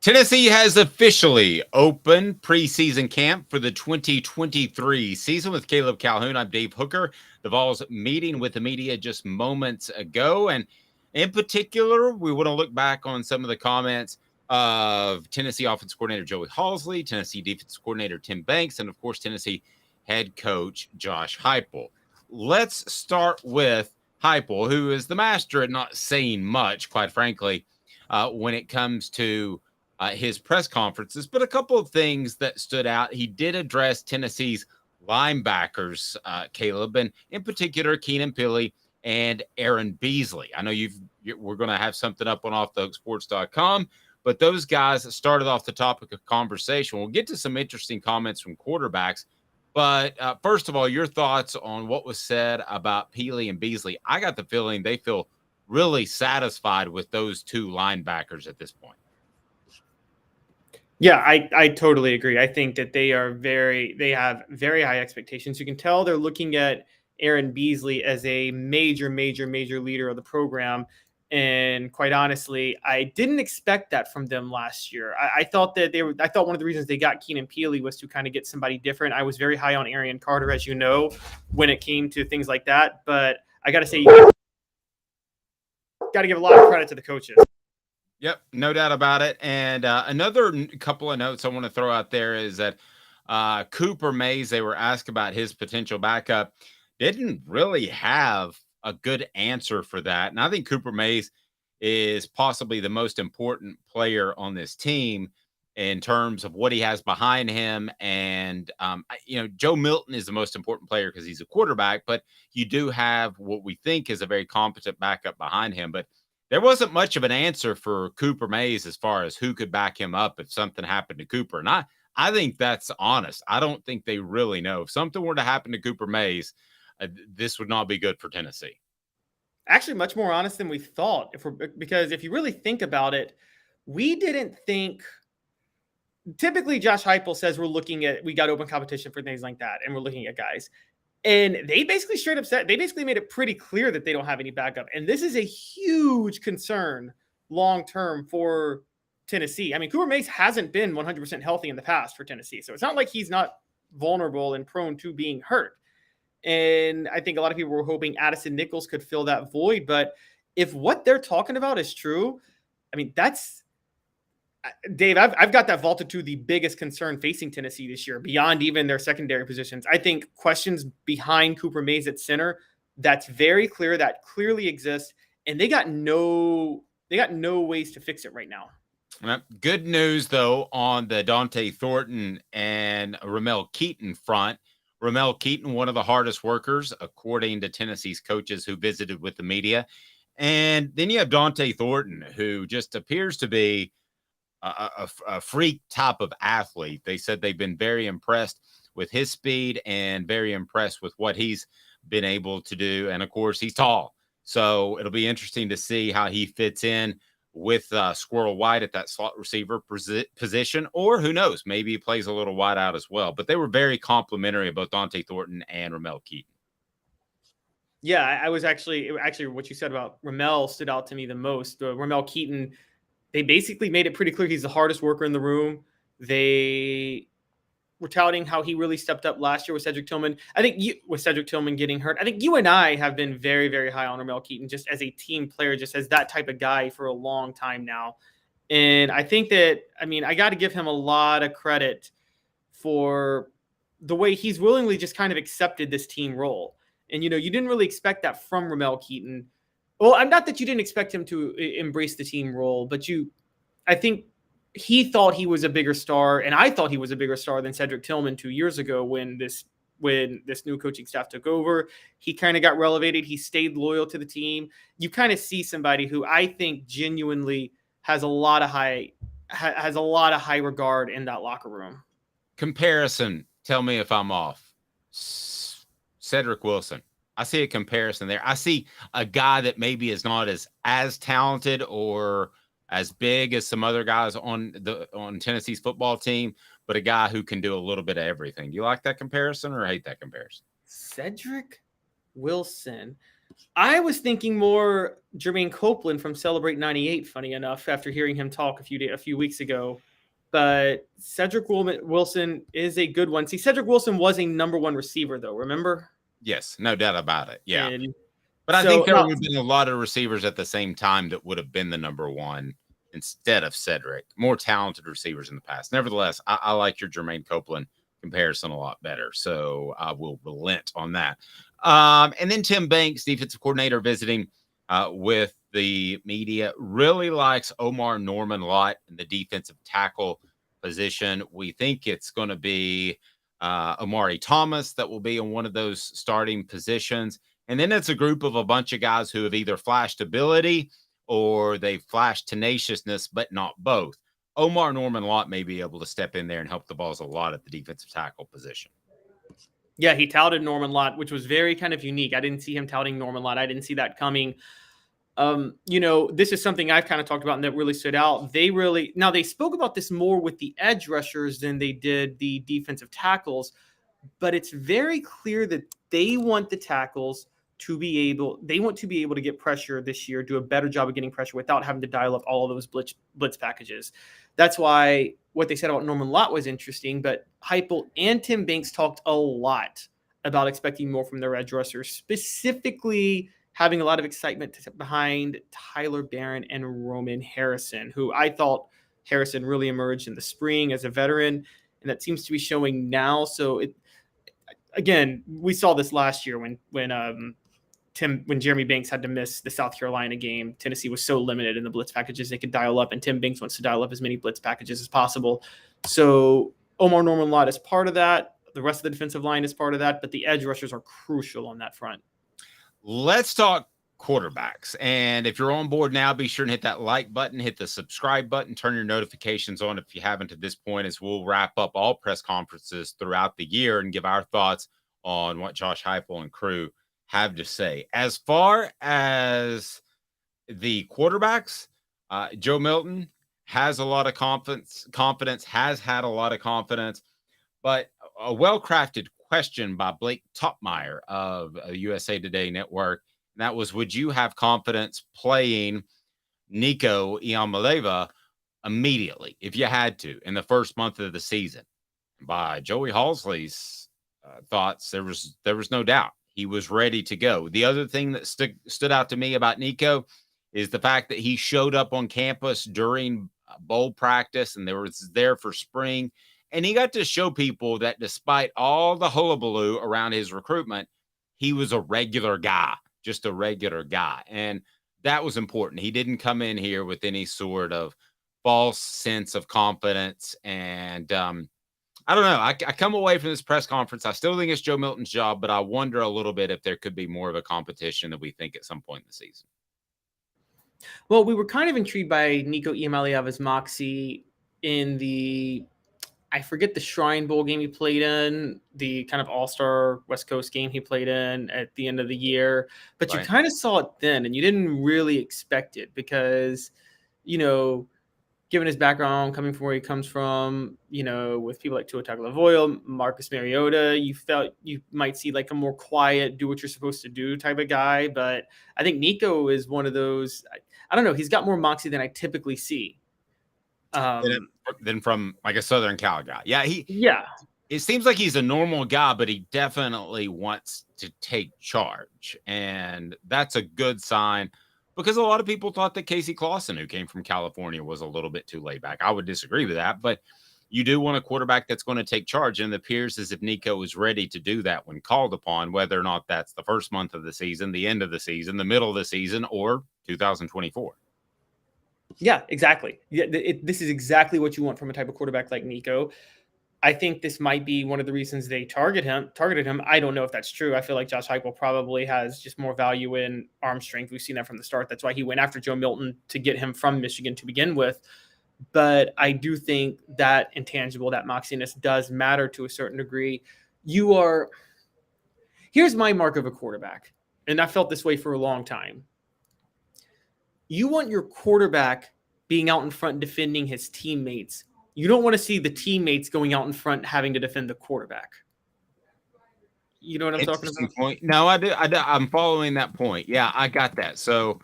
Tennessee has officially opened preseason camp for the 2023 season with Caleb Calhoun. I'm Dave Hooker. The Vols meeting with the media just moments ago. And in particular, we want to look back on some of the comments of Tennessee offensive coordinator Joey Halzle, Tennessee defensive coordinator Tim Banks, and of course, Tennessee head coach Josh Heupel. Let's start with Heupel, who is the master at not saying much, quite frankly, when it comes to his press conferences, but a couple of things that stood out. He did address Tennessee's linebackers, Caleb, and in particular, Keenan Pili and Aaron Beasley. I know we're going to have something up on offthehooksports.com, but those guys started off the topic of conversation. We'll get to some interesting comments from quarterbacks. But first of all, your thoughts on what was said about Pili and Beasley. I got the feeling they feel really satisfied with those two linebackers at this point. Yeah, I totally agree. I think that they have very high expectations. You can tell they're looking at Aaron Beasley as a major leader of the program. And quite honestly, I didn't expect that from them last year. I thought one of the reasons they got Keenan Pili was to kind of get somebody different. I was very high on Arian Carter, as you know, when it came to things like that. But I got to say, you got to give a lot of credit to the coaches. Yep, no doubt about it. And another couple of notes I want to throw out there is that Cooper Mays, they were asked about his potential backup, didn't really have a good answer for that. And I think Cooper Mays is possibly the most important player on this team in terms of what he has behind him. And, Joe Milton is the most important player because he's a quarterback, but you do have what we think is a very competent backup behind him. But there wasn't much of an answer for Cooper Mays as far as who could back him up if something happened to Cooper. And I think that's honest. I don't think they really know. If something were to happen to Cooper Mays, this would not be good for Tennessee. Actually, much more honest than we thought. Because if you really think about it, we didn't think. Typically, Josh Heupel says we got open competition for things like that, and we're looking at guys. And they basically straight up said, they basically made it pretty clear that they don't have any backup. And this is a huge concern long-term for Tennessee. I mean, Cooper Mays hasn't been 100% healthy in the past for Tennessee. So it's not like he's not vulnerable and prone to being hurt. And I think a lot of people were hoping Addison Nichols could fill that void. But if what they're talking about is true, I mean, that's Dave, I've got that vaulted to the biggest concern facing Tennessee this year, beyond even their secondary positions. I think questions behind Cooper Mays at center, that's very clear, that clearly exists, and they got no ways to fix it right now. Good news, though, on the Dante Thornton and Ramel Keaton front. Ramel Keaton, one of the hardest workers, according to Tennessee's coaches who visited with the media. And then you have Dante Thornton, who just appears to be a freak type of athlete. They said they've been very impressed with his speed and very impressed with what he's been able to do. And of course, he's tall. So it'll be interesting to see how he fits in with Squirrel White at that slot receiver position, or who knows, maybe he plays a little wide out as well. But they were very complimentary of both Dante Thornton and Ramel Keaton. Yeah, I was actually what you said about Ramel stood out to me the most. Ramel Keaton, they basically made it pretty clear he's the hardest worker in the room. They were touting how he really stepped up last year with Cedric Tillman. I think with Cedric Tillman getting hurt, I think you and I have been very, very high on Ramel Keaton just as a team player, just as that type of guy for a long time now. And I think that, I got to give him a lot of credit for the way he's willingly just kind of accepted this team role. And, you didn't really expect that from Ramel Keaton. Well, I'm not that you didn't expect him to embrace the team role, but I think he thought he was a bigger star, and I thought he was a bigger star than Cedric Tillman 2 years ago when this new coaching staff took over. He kind of got relegated. He stayed loyal to the team. You kind of see somebody who I think genuinely has a lot of high regard in that locker room. Comparison. Tell me if I'm off. Cedric Wilson. I see a comparison there. I see a guy that maybe is not as talented or as big as some other guys on Tennessee's football team, but a guy who can do a little bit of everything. Do you like that comparison or hate that comparison? Cedric Wilson. I was thinking more Jermaine Copeland from Celebrate 98, funny enough, after hearing him talk a few weeks ago. But Cedric Wilson is a good one. See, Cedric Wilson was a number one receiver, though, remember? Yes, no doubt about it. Yeah. And But I so think there now, would have been a lot of receivers at the same time that would have been the number one instead of Cedric. More talented receivers in the past. Nevertheless, I like your Jermaine Copeland comparison a lot better. So I will relent on that. And then Tim Banks, defensive coordinator, visiting with the media, really likes Omar Norman a lot in the defensive tackle position. We think it's going to be Amari Thomas that will be in one of those starting positions. And then it's a group of a bunch of guys who have either flashed ability or they've flashed tenaciousness, but not both. Omar Norman Lott may be able to step in there and help the Vols a lot at the defensive tackle position. yeah, he touted Norman Lott, which was very kind of unique. I didn't see him touting Norman Lott. I didn't see that coming. This is something I've kind of talked about and that really stood out. They spoke about this more with the edge rushers than they did the defensive tackles, but it's very clear that they want the tackles to be able to get pressure this year, do a better job of getting pressure without having to dial up all of those blitz packages. That's why what they said about Norman Lott was interesting, but Heupel and Tim Banks talked a lot about expecting more from their edge rushers, specifically having a lot of excitement behind Tyler Barron and Roman Harrison, who I thought Harrison really emerged in the spring as a veteran, and that seems to be showing now. So again, we saw this last year when Jeremy Banks had to miss the South Carolina game. Tennessee was so limited in the blitz packages they could dial up, and Tim Banks wants to dial up as many blitz packages as possible. So Omar Norman Lott is part of that. The rest of the defensive line is part of that, but the edge rushers are crucial on that front. Let's talk quarterbacks. And if you're on board now, be sure and hit that like button, hit the subscribe button, turn your notifications on if you haven't at this point, as we'll wrap up all press conferences throughout the year and give our thoughts on what Josh Heupel and crew have to say. As far as the quarterbacks, Joe Milton has a lot of confidence, has had a lot of confidence, but a well-crafted question by Blake Topmeyer of USA Today Network. And that was, would you have confidence playing Nico Iamaleava immediately if you had to in the first month of the season? By Joey Halsley's thoughts, there was no doubt he was ready to go. The other thing that stood out to me about Nico is the fact that he showed up on campus during bowl practice and was there for spring. And he got to show people that despite all the hullabaloo around his recruitment, he was a regular guy, just a regular guy. And that was important. He didn't come in here with any sort of false sense of confidence. And I don't know. I come away from this press conference. I still think it's Joe Milton's job, but I wonder a little bit if there could be more of a competition than we think at some point in the season. Well, we were kind of intrigued by Nico Iamaleava's moxie in I forget the Shrine Bowl game he played in, the kind of all-star West Coast game he played in at the end of the year. But right. You kind of saw it then, and you didn't really expect it because, given his background, coming from where he comes from, with people like Tua Tagovailoa, Marcus Mariota, you felt you might see like a more quiet, do what you're supposed to do type of guy. But I think Nico is one of those, I don't know, he's got more moxie than I typically see. Than from like a Southern Cal guy. Yeah. It seems like he's a normal guy, but he definitely wants to take charge. And that's a good sign because a lot of people thought that Casey Clausen, who came from California, was a little bit too laid back. I would disagree with that, but you do want a quarterback that's going to take charge. And it appears as if Nico is ready to do that when called upon, whether or not that's the first month of the season, the end of the season, the middle of the season, or 2024. Yeah, exactly. Yeah, this is exactly what you want from a type of quarterback like Nico. I think this might be one of the reasons they targeted him. I don't know if that's true. I feel like Josh Heupel probably has just more value in arm strength. We've seen that from the start. That's why he went after Joe Milton to get him from Michigan to begin with. But I do think that intangible, that moxiness does matter to a certain degree. Here's my mark of a quarterback, and I felt this way for a long time. You want your quarterback being out in front defending his teammates. You don't want to see the teammates going out in front having to defend the quarterback. You know what I'm talking Interesting about? point. No, I do. I'm following that point. Yeah, I got that. So,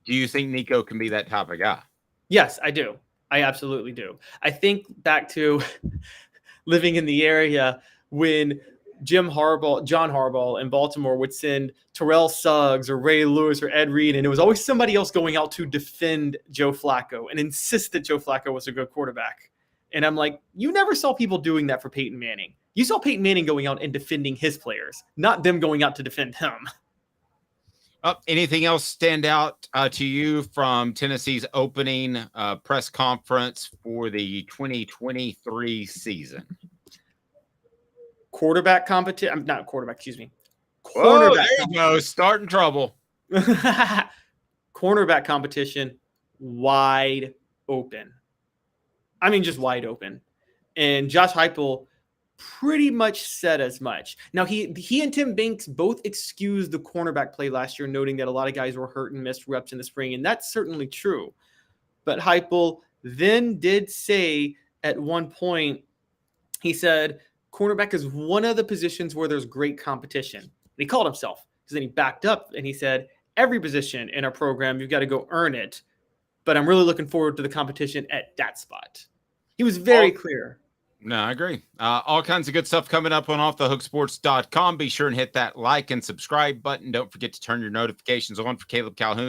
do you think Nico can be that type of guy? Yes, I do. I absolutely do. I think back to living in the area when John Harbaugh in Baltimore would send Terrell Suggs or Ray Lewis or Ed Reed, and it was always somebody else going out to defend Joe Flacco and insist that Joe Flacco was a good quarterback. And I'm like, you never saw people doing that for Peyton Manning. You saw Peyton Manning going out and defending his players, not them going out to defend him. Anything else stand out to you from Tennessee's opening press conference for the 2023 season? Quarterback competition. I'm not quarterback, excuse me. Whoa, there you go. Starting trouble. Cornerback competition, wide open. I mean, just wide open. And Josh Heupel pretty much said as much. Now, he and Tim Banks both excused the cornerback play last year, noting that a lot of guys were hurt and missed reps in the spring, and that's certainly true. But Heupel then did say at one point, he said, cornerback is one of the positions where there's great competition. And he called himself, because then he backed up and he said, every position in our program, you've got to go earn it. But I'm really looking forward to the competition at that spot. He was very clear. No, I agree. All kinds of good stuff coming up on offthehooksports.com. Be sure and hit that like and subscribe button. Don't forget to turn your notifications on for Caleb Calhoun